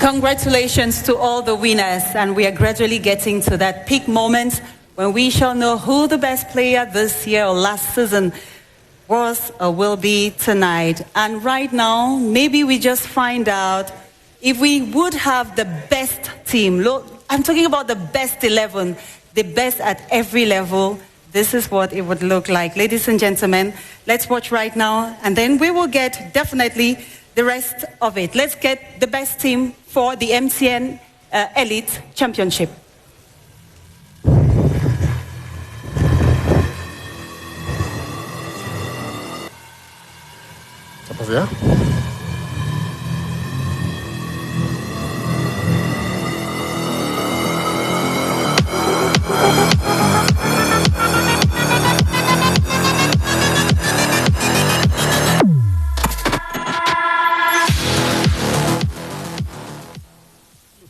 Congratulations to all the winners, and we are gradually getting to that peak moment when we shall know who the best player this year or last season was or will be tonight. And right now, maybe we just find out if we would have the best team. Look, I'm talking about the best 11, the best at every level. This is what it would look like. Ladies and gentlemen, let's watch right now, and then we will get definitely the rest of it. Let's get the best team for the MTN Elite Championship. Ça passe bien?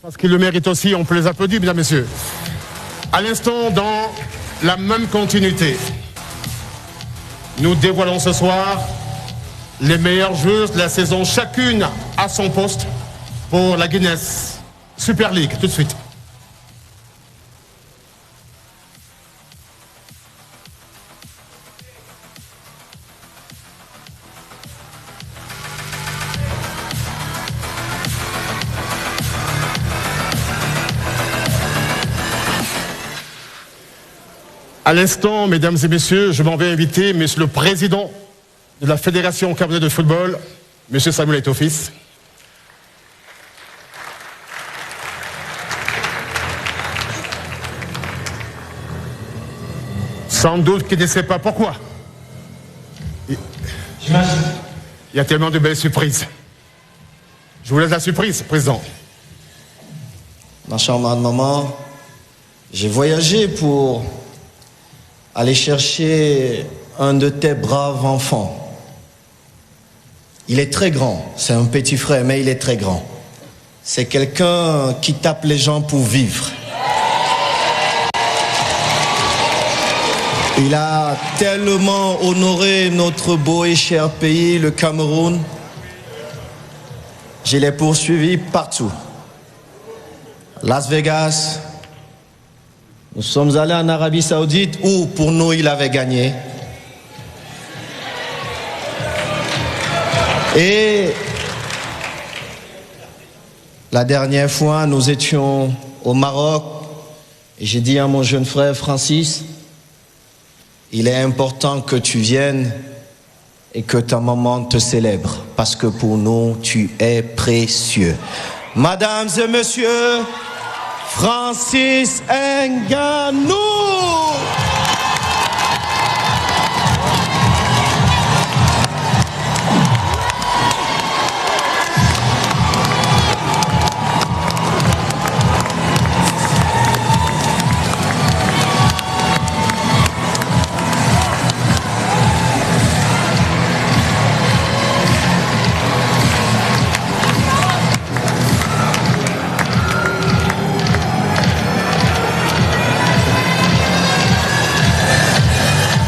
Parce qu'il le mérite aussi, on peut les applaudir, mesdames et messieurs. À l'instant, dans la même continuité, nous dévoilons ce soir les meilleures joueuses de la saison, chacune à son poste pour la Guinness Super League, tout de suite. À l'instant, mesdames et messieurs, je m'en vais inviter monsieur le président de la Fédération camerounaise de football, monsieur Samuel Eto'o-Fils. Sans doute qu'il ne sait pas pourquoi. Il y a tellement de belles surprises. Je vous laisse la surprise, président. Ma charmante maman, j'ai voyagé pour aller chercher un de tes braves enfants. Il est très grand, c'est un petit frère, mais il est très grand. C'est quelqu'un qui tape les gens pour vivre. Il a tellement honoré notre beau et cher pays, le Cameroun. Je l'ai poursuivi partout. Las Vegas. Nous sommes allés en Arabie Saoudite où, pour nous, il avait gagné. Et la dernière fois, nous étions au Maroc et j'ai dit à mon jeune frère Francis, il est important que tu viennes et que ta maman te célèbre parce que pour nous, tu es précieux. Mesdames et messieurs, Francis Ngannou.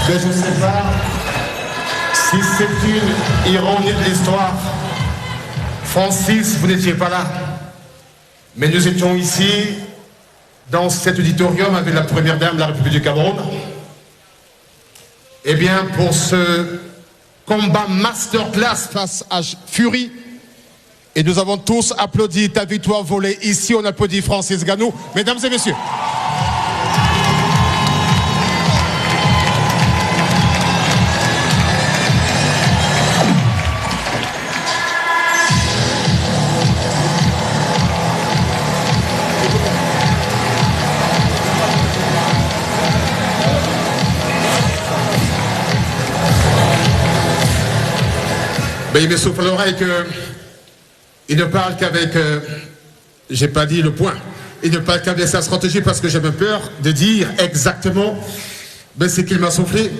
Mais je ne sais pas si c'est une ironie de l'histoire. Francis, vous n'étiez pas là. Mais nous étions ici, dans cet auditorium, avec la première dame de la République du Cameroun. Eh bien, pour ce combat masterclass face à Fury. Et nous avons tous applaudi ta victoire volée. Ici, on applaudit Francis Ngannou. Mesdames et messieurs. Mais il me souffle à l'oreille qu'il ne parle qu'avec, j'ai pas dit le point, il ne parle qu'avec sa stratégie parce que j'ai même peur de dire exactement ce qu'il m'a soufflé.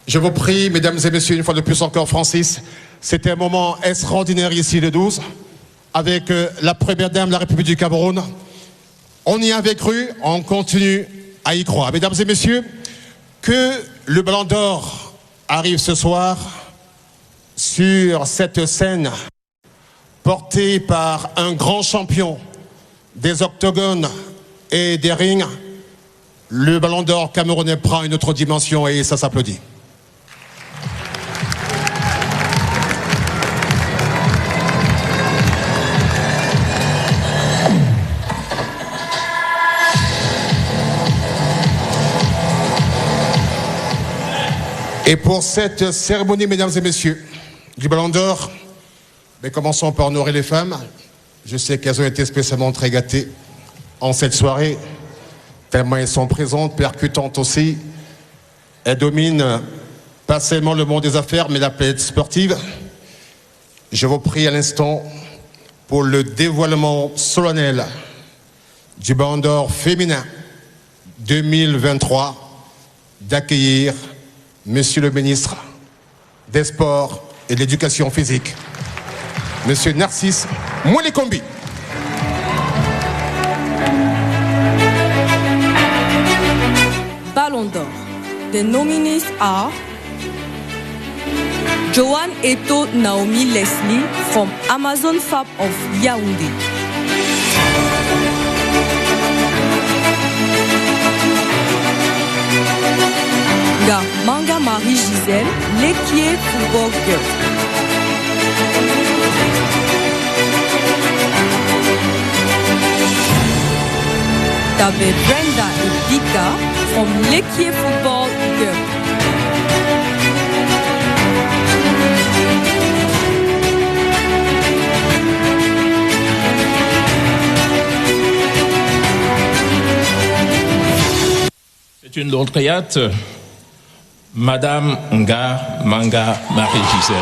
Je vous prie, mesdames et messieurs, une fois de plus encore, Francis, c'était un moment extraordinaire ici le 12, avec la première dame de la République du Cameroun. On y avait cru, on continue à y croire. Mesdames et messieurs, que le Ballon d'Or arrive ce soir sur cette scène porté par un grand champion des octogones et des rings, le Ballon d'Or camerounais prend une autre dimension et ça s'applaudit. Et pour cette cérémonie, mesdames et messieurs, du Ballon d'Or, mais commençons par honorer les femmes. Je sais qu'elles ont été spécialement très gâtées en cette soirée, tellement elles sont présentes, percutantes aussi. Elles dominent pas seulement le monde des affaires, mais la planète sportive. Je vous prie à l'instant, pour le dévoilement solennel du Ballon d'Or féminin 2023, d'accueillir Monsieur le ministre des Sports et de l'Éducation physique, Monsieur Narcisse Moulékombi. Ballon d'Or. The nominees are Joanne Eto Naomi Leslie from Amazon Fab of Yaoundé. Manga Marie-Gisèle, Lequier Football Girl. Tabé Brenda Edika from Lequier Football Girl. C'est une lauréate, Madame Nga Manga Marie-Gisèle.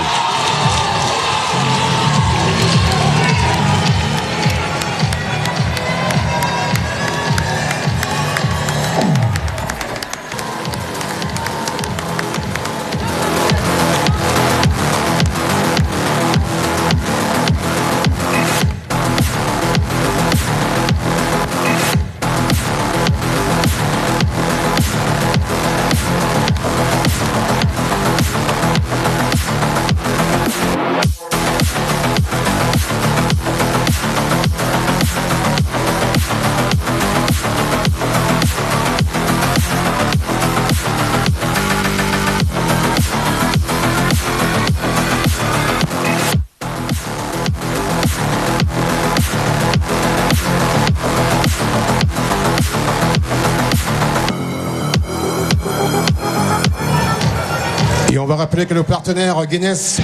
Et on va rappeler que le partenaire Guinness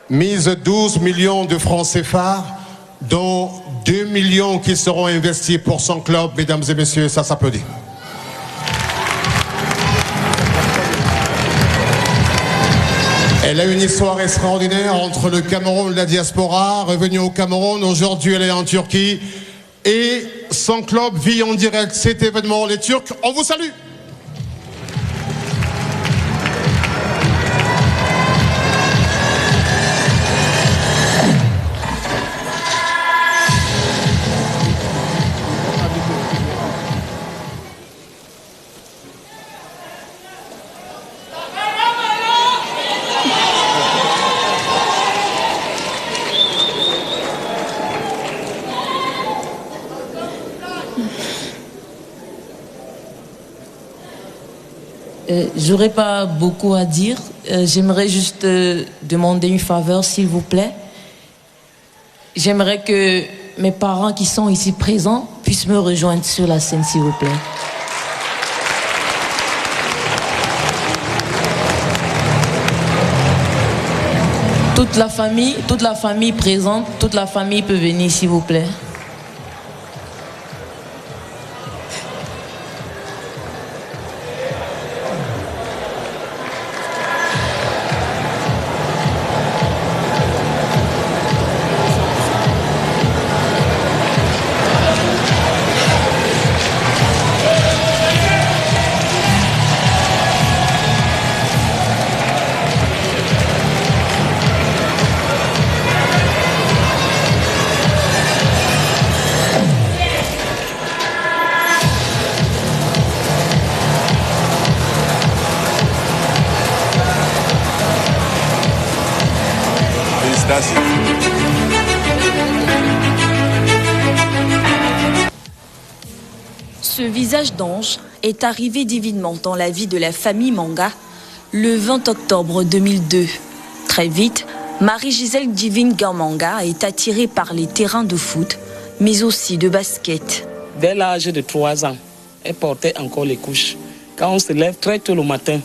mise 12 millions de francs CFA, dont 2 millions qui seront investis pour son club. Mesdames et messieurs, ça s'applaudit. Elle a une histoire extraordinaire entre le Cameroun et la diaspora. Revenue au Cameroun, aujourd'hui elle est en Turquie. Et son club vit en direct cet événement. Les Turcs, on vous salue. J'aurais pas beaucoup à dire. J'aimerais juste demander une faveur, s'il vous plaît. J'aimerais que mes parents qui sont ici présents puissent me rejoindre sur la scène, s'il vous plaît. Toute la famille présente, toute la famille peut venir, s'il vous plaît. Ce visage d'ange est arrivé divinement dans la vie de la famille Manga le 20 octobre 2002. Très vite, Marie-Gisèle Divine Ngamanga est attirée par les terrains de foot, mais aussi de basket. Dès l'âge de 3 ans, elle portait encore les couches. Quand on se lève très tôt le matin,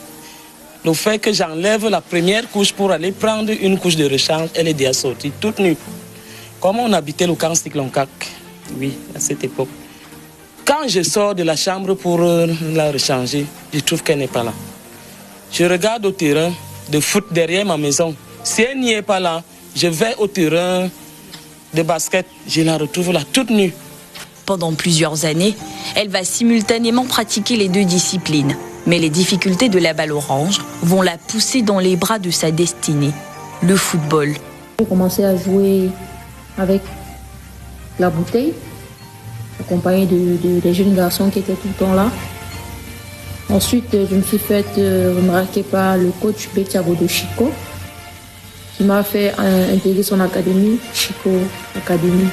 le fait que j'enlève la première couche pour aller prendre une couche de rechange, elle est déjà sortie toute nue. Comme on habitait le camp Cyclone CAC, oui, à cette époque. Quand je sors de la chambre pour la rechanger, je trouve qu'elle n'est pas là. Je regarde au terrain de foot derrière ma maison. Si elle n'y est pas là, je vais au terrain de basket, je la retrouve là toute nue. Pendant plusieurs années, elle va simultanément pratiquer les 2 disciplines. Mais les difficultés de la balle orange vont la pousser dans les bras de sa destinée, le football. J'ai commencé à jouer avec la bouteille, accompagné des jeunes garçons qui étaient tout le temps là. Ensuite, je me suis fait remarquer par le coach Betiago de Chico, qui m'a fait intégrer son académie, Chico Academy.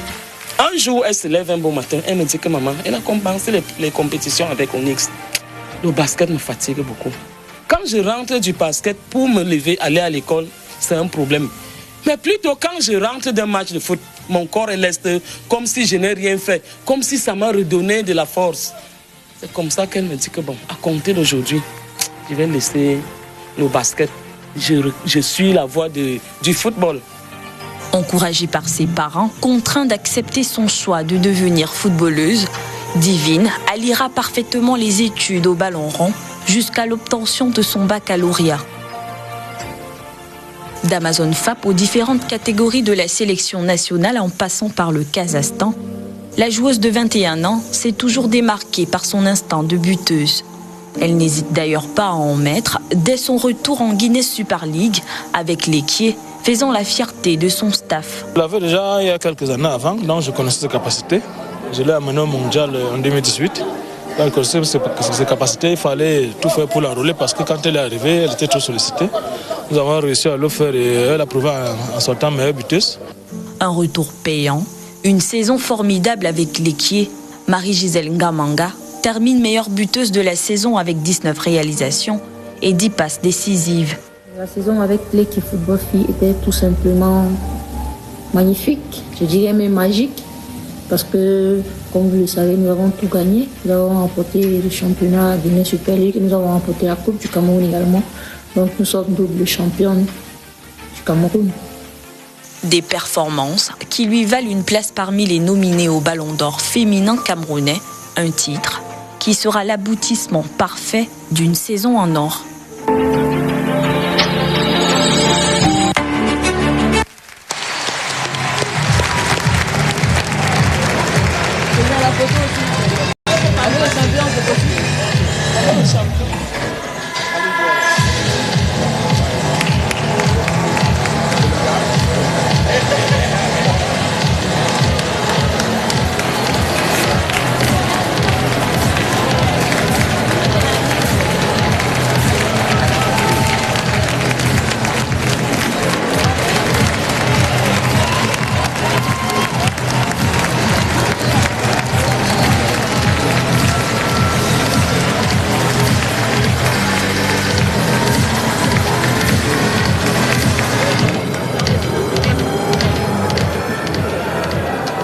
Un jour, elle se lève un beau matin, elle me dit que maman, elle a commencé les compétitions avec Onyx. Le basket me fatigue beaucoup. Quand je rentre du basket pour me lever, aller à l'école, c'est un problème. Mais plutôt quand je rentre d'un match de foot, mon corps est leste, comme si je n'ai rien fait, comme si ça m'a redonné de la force. C'est comme ça qu'elle me dit que bon, à compter d'aujourd'hui, je vais laisser le basket. Je suis la voie du football. Encouragée par ses parents, contrainte d'accepter son choix de devenir footballeuse, Divine alliera parfaitement les études au ballon rond jusqu'à l'obtention de son baccalauréat. D'Amazon FAP aux différentes catégories de la sélection nationale en passant par le Kazakhstan, la joueuse de 21 ans s'est toujours démarquée par son instinct de buteuse. Elle n'hésite d'ailleurs pas à en mettre dès son retour en Guinness Super League avec l'Équié, faisant la fierté de son staff. Je l'avais déjà il y a quelques années avant, donc je connaissais ses capacités. Je l'ai amené au mondial en 2018. Donc, je connaissais ses capacités, il fallait tout faire pour l'enrôler parce que quand elle est arrivée, elle était trop sollicitée. Nous avons réussi à le faire et elle a prouvé en sortant meilleure buteuse. Un retour payant, une saison formidable avec l'Équié. Marie-Gisèle Ngamanga termine meilleure buteuse de la saison avec 19 réalisations et 10 passes décisives. La saison avec l'équipe football filles était tout simplement magnifique, je dirais même magique, parce que, comme vous le savez, nous avons tout gagné. Nous avons remporté le championnat Guinness Super League, nous avons remporté la Coupe du Cameroun également. Donc nous sommes double championnes du Cameroun. Des performances qui lui valent une place parmi les nominés au Ballon d'Or féminin camerounais, un titre qui sera l'aboutissement parfait d'une saison en or.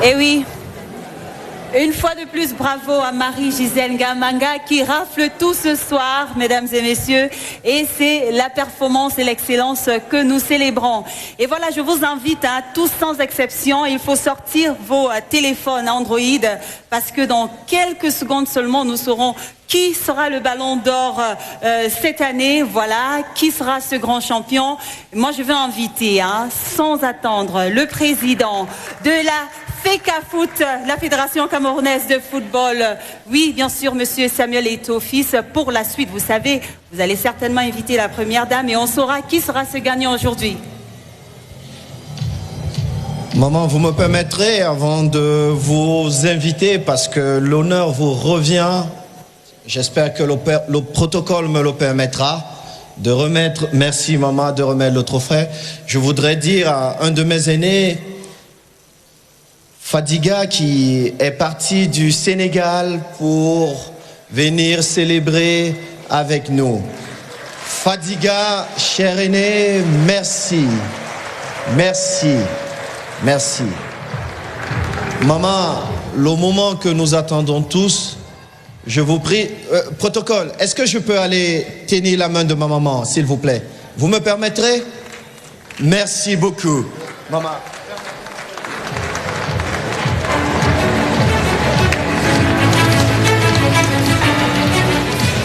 Et oui, une fois de plus, bravo à Marie-Gisèle Ngamanga qui rafle tout ce soir, mesdames et messieurs. Et c'est la performance et l'excellence que nous célébrons. Et voilà, je vous invite à tous sans exception, il faut sortir vos téléphones Android parce que dans quelques secondes seulement, nous saurons qui sera le Ballon d'Or cette année, voilà, qui sera ce grand champion. Moi, je veux inviter, sans attendre, le président de la FECAFOOT, la Fédération camerounaise de football. Oui, bien sûr, monsieur Samuel Eto'o-Fils. Pour la suite, vous savez, vous allez certainement inviter la première dame et on saura qui sera ce gagnant aujourd'hui. Maman, vous me permettrez, avant de vous inviter, parce que l'honneur vous revient, j'espère que le protocole me le permettra, de remettre, merci maman, de remettre le trophée. Je voudrais dire à un de mes aînés, Fadiga qui est parti du Sénégal pour venir célébrer avec nous. Fadiga, cher aîné, merci. Merci. Merci. Maman, le moment que nous attendons tous, je vous prie, protocole, est-ce que je peux aller tenir la main de ma maman, s'il vous plaît? Vous me permettrez? Merci beaucoup. Maman.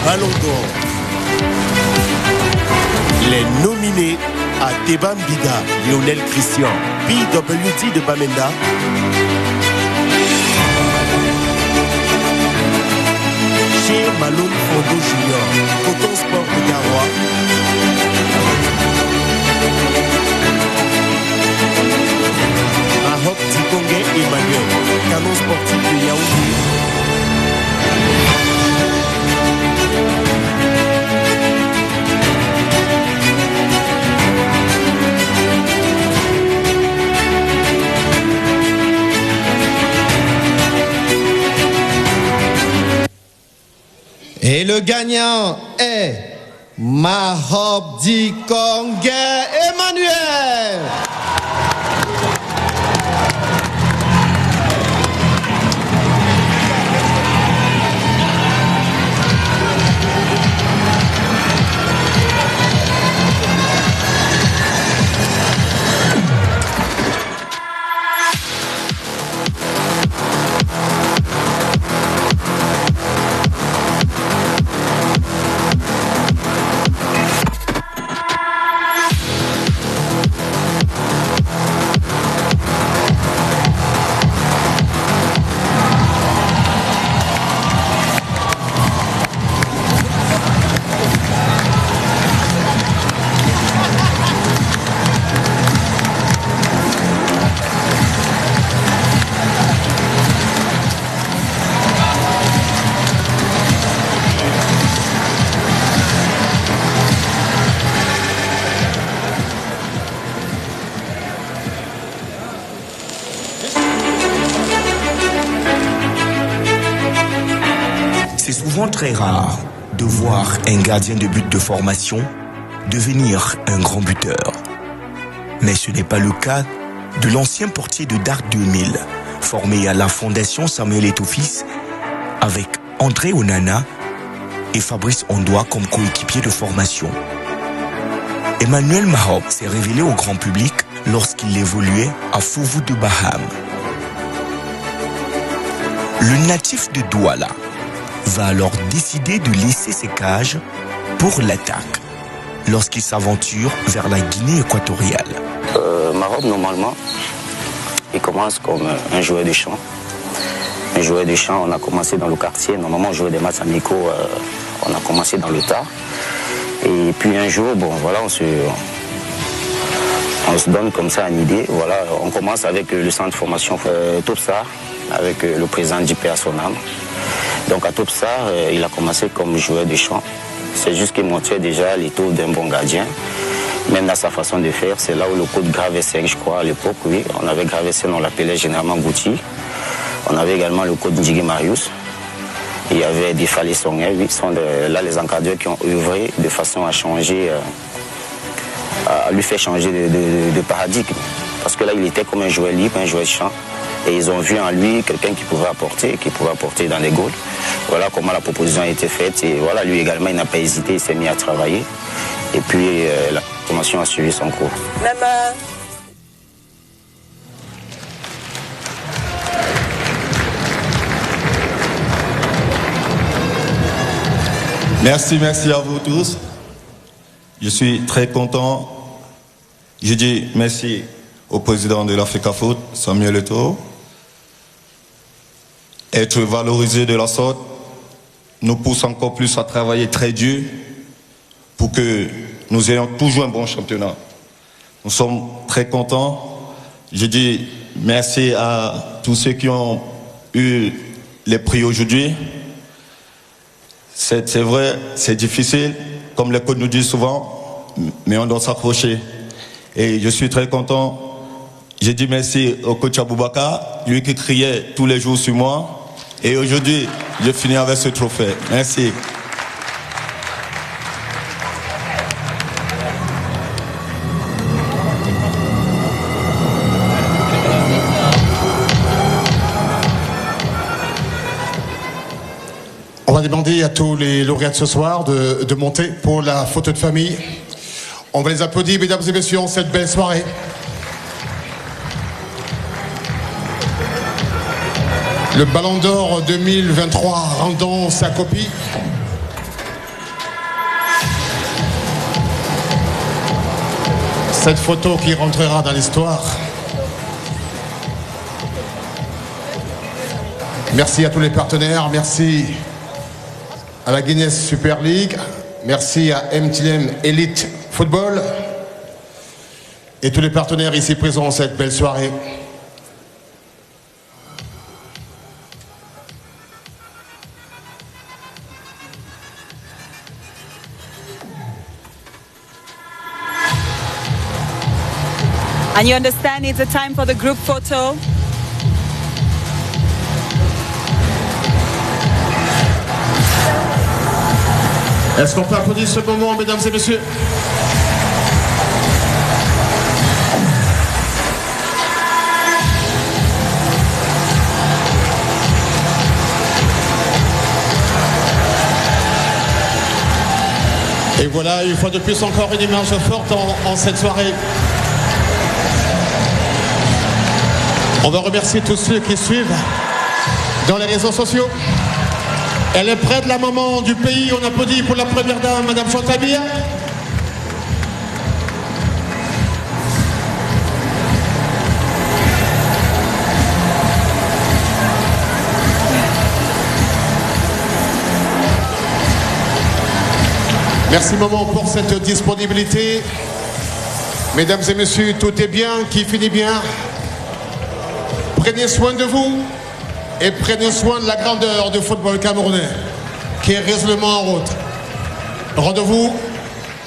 Ballon d'or. Les nominés à Teba Mbida, Lionel Christian, PWD de Bamenda, chez Malone Fondo Junior, Coton Sport de Garoua, Mahop Tikongue Emmanuel, Canon Sportif de Yaoundé. Et le gagnant est Mahop Tikongue Emmanuel. Très rare de voir un gardien de but de formation devenir un grand buteur. Mais ce n'est pas le cas de l'ancien portier de Dart 2000, formé à la Fondation Samuel Eto'o-Fils avec André Onana et Fabrice Ondoa comme coéquipiers de formation. Emmanuel Mahop s'est révélé au grand public lorsqu'il évoluait à Fouvou de Baham. Le natif de Douala va alors décider de laisser ses cages pour l'attaque lorsqu'il s'aventure vers la Guinée équatoriale. Mahop, normalement, il commence comme un joueur de champ. Un joueur de champ, on a commencé dans le quartier. Normalement, on jouait des matchs amicaux, on a commencé dans le tard. Et puis un jour, bon, voilà, on se donne comme ça une idée. Voilà, on commence avec le centre de formation Topsar, avec le président JP à son âme. Donc à Topsar, il a commencé comme joueur de champ. C'est juste qu'il montrait déjà les taux d'un bon gardien. Même dans sa façon de faire, c'est là où le code Gravé 5, je crois, à l'époque, oui. On avait Gravé 5, on l'appelait généralement Gouti. On avait également le code Ndjigi Marius. Il y avait des Fallé Songé, oui. Ce sont là les encadreurs qui ont œuvré de façon à changer, à lui faire changer de paradigme. Parce que là, il était comme un joueur libre, un joueur de champ. Et ils ont vu en lui quelqu'un qui pouvait apporter dans les goals. Voilà comment la proposition a été faite. Et voilà, lui également, il n'a pas hésité, il s'est mis à travailler. Et puis, la formation a suivi son cours. Merci à vous tous. Je suis très content. Je dis merci au président de l'Africa Foot, Samuel Eto'o. Être valorisé de la sorte nous pousse encore plus à travailler très dur pour que nous ayons toujours un bon championnat. Nous sommes très contents. Je dis merci à tous ceux qui ont eu les prix aujourd'hui. C'est vrai, c'est difficile, comme les coachs nous disent souvent, mais on doit s'accrocher. Et je suis très content. J'ai dit merci au coach Aboubaka, lui qui criait tous les jours sur moi. Et aujourd'hui, je finis avec ce trophée. Merci. On va demander à tous les lauréats de ce soir de monter pour la photo de famille. On va les applaudir, mesdames et messieurs, en cette belle soirée. Le Ballon d'Or 2023 rendant sa copie. Cette photo qui rentrera dans l'histoire. Merci à tous les partenaires, merci à la Guinness Super League, merci à MTM Elite Football et tous les partenaires ici présents en cette belle soirée. And you understand it's a time for the group photo. Est-ce qu'on peut applaudir ce moment, mesdames et messieurs? Et voilà, une fois de plus encore une image forte en cette soirée. On va remercier tous ceux qui suivent dans les réseaux sociaux. Elle est près de la maman du pays. On applaudit pour la première dame, Madame Chantabia. Merci maman pour cette disponibilité. Mesdames et messieurs, tout est bien, qui finit bien. Prenez soin de vous et prenez soin de la grandeur du football camerounais qui est résolument en route. Rendez-vous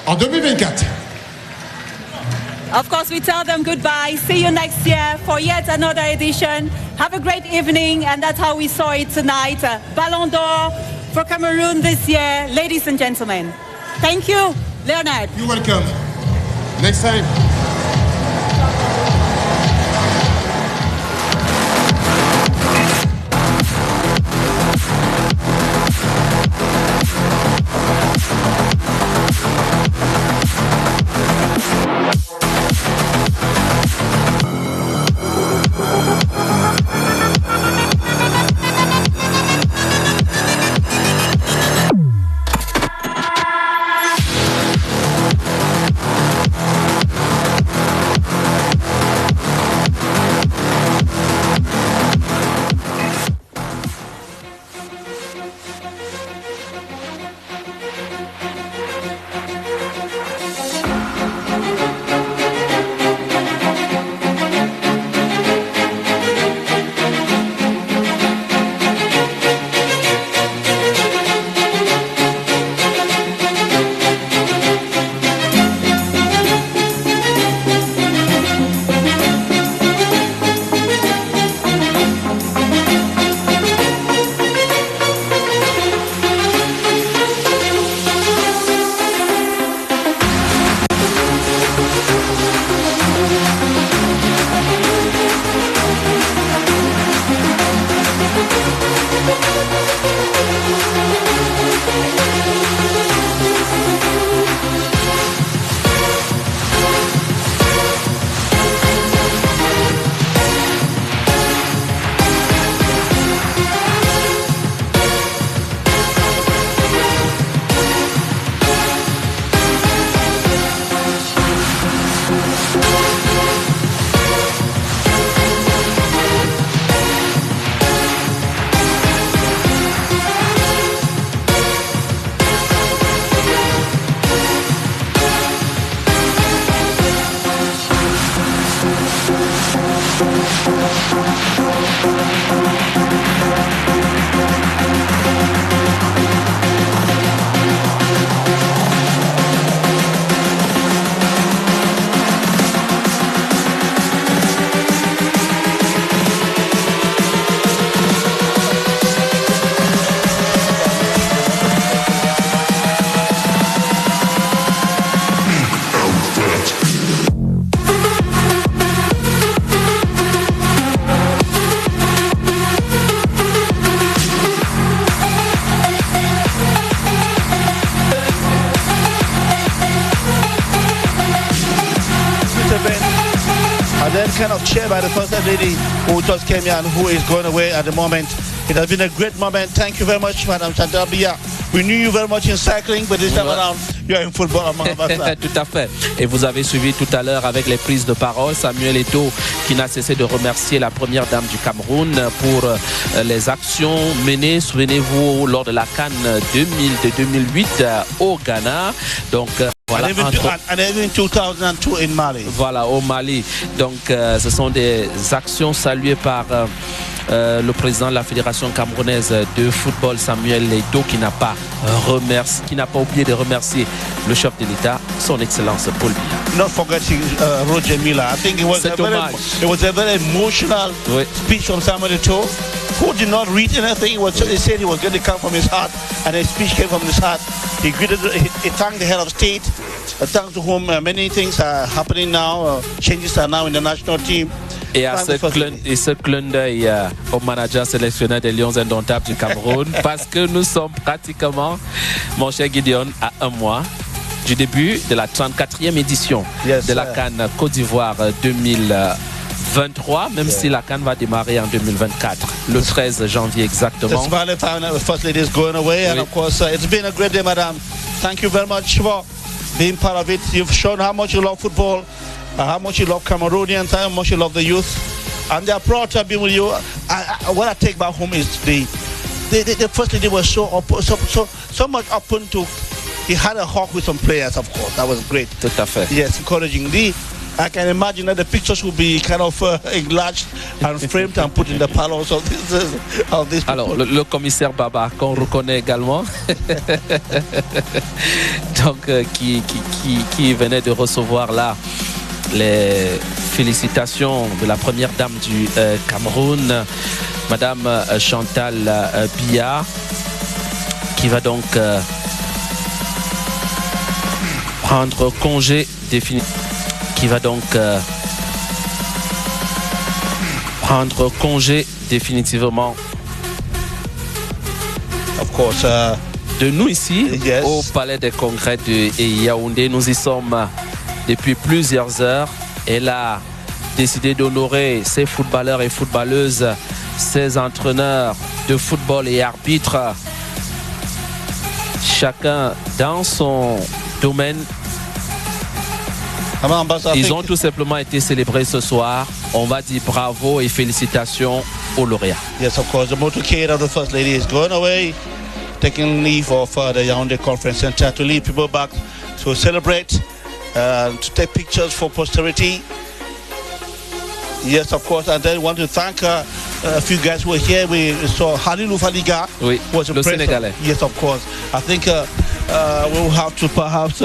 en 2024. Of course, we tell them goodbye. See you next year for yet another edition. Have a great evening, and that's how we saw it tonight. Ballon d'Or for Cameroon this year, ladies and gentlemen. Thank you, Leonard. You're welcome. Next time. kind of chair by the First Lady who just came here and who is going away at the moment. It has been a great moment. Thank you very much, Madame Chantal Biya. We knew you very much in cycling, but this time around, you are in football among us. Tout à fait. Et vous avez suivi tout à l'heure avec les prises de parole Samuel Eto'o qui n'a cessé de remercier la première dame du Cameroun pour les actions menées, souvenez-vous, lors de la CAN 2008 au Ghana. Donc, voilà, and even 2002 in Mali. Voilà, au Mali. Donc, ce sont des actions saluées par le président de la Fédération camerounaise de football, Samuel Eto'o, qui n'a pas oublié de remercier le chef de l'État, son Excellence Paul Biya. Not forgetting Roger Milla. I think it was a very emotional speech from Samuel Eto'o, who did not read anything. He said he was going to come from his heart, and his speech came from his heart. He thanked the head of state, thanks to whom many things are happening now, changes are now in the national team. Et à ce clin d'œil au manager sélectionneur des Lions Indomptables du Cameroun, parce que nous sommes pratiquement, mon cher Gideon, à un mois du début de la 34e édition de la CAN Côte d'Ivoire 2023, même si la CAN va démarrer en 2024, le 13 janvier exactement. The First Lady is going away, and of course, it's been a great day, Madam. Thank you very much for being part of it. You've shown how much you love football, how much you love Cameroonians, how much you love the youth, and they are proud to have been with you. What I take back home is the First Lady was so much open to. He had a hawk with some players, of course. That was great. Tout à fait. Yes, encouraging. I can imagine that the pictures will be kind of enlarged and framed and put in the parlors of this. Alors, le commissaire Baba, qu'on reconnaît également, donc qui venait de recevoir là les félicitations de la première dame du Cameroun, Madame Chantal Biya, qui va donc prendre congé définitif. Qui va donc prendre congé définitivement, of course, de nous ici au Palais des Congrès de Yaoundé. Nous y sommes depuis plusieurs heures. Elle a décidé d'honorer ses footballeurs et footballeuses, ses entraîneurs de football et arbitres, chacun dans son domaine. Ils ont tout simplement été célébrés ce soir. On va dire bravo et félicitations aux lauréats. Yes, of course. The motorcade of the First Lady is going away, taking leave of the Yaoundé Conference Center to leave people back to celebrate, to take pictures for posterity. Yes, of course. And then we want to thank a few guys who were here. We saw Halilou Faliga, oui, was le Sénégalais. Yes, of course. I think we'll have to perhaps.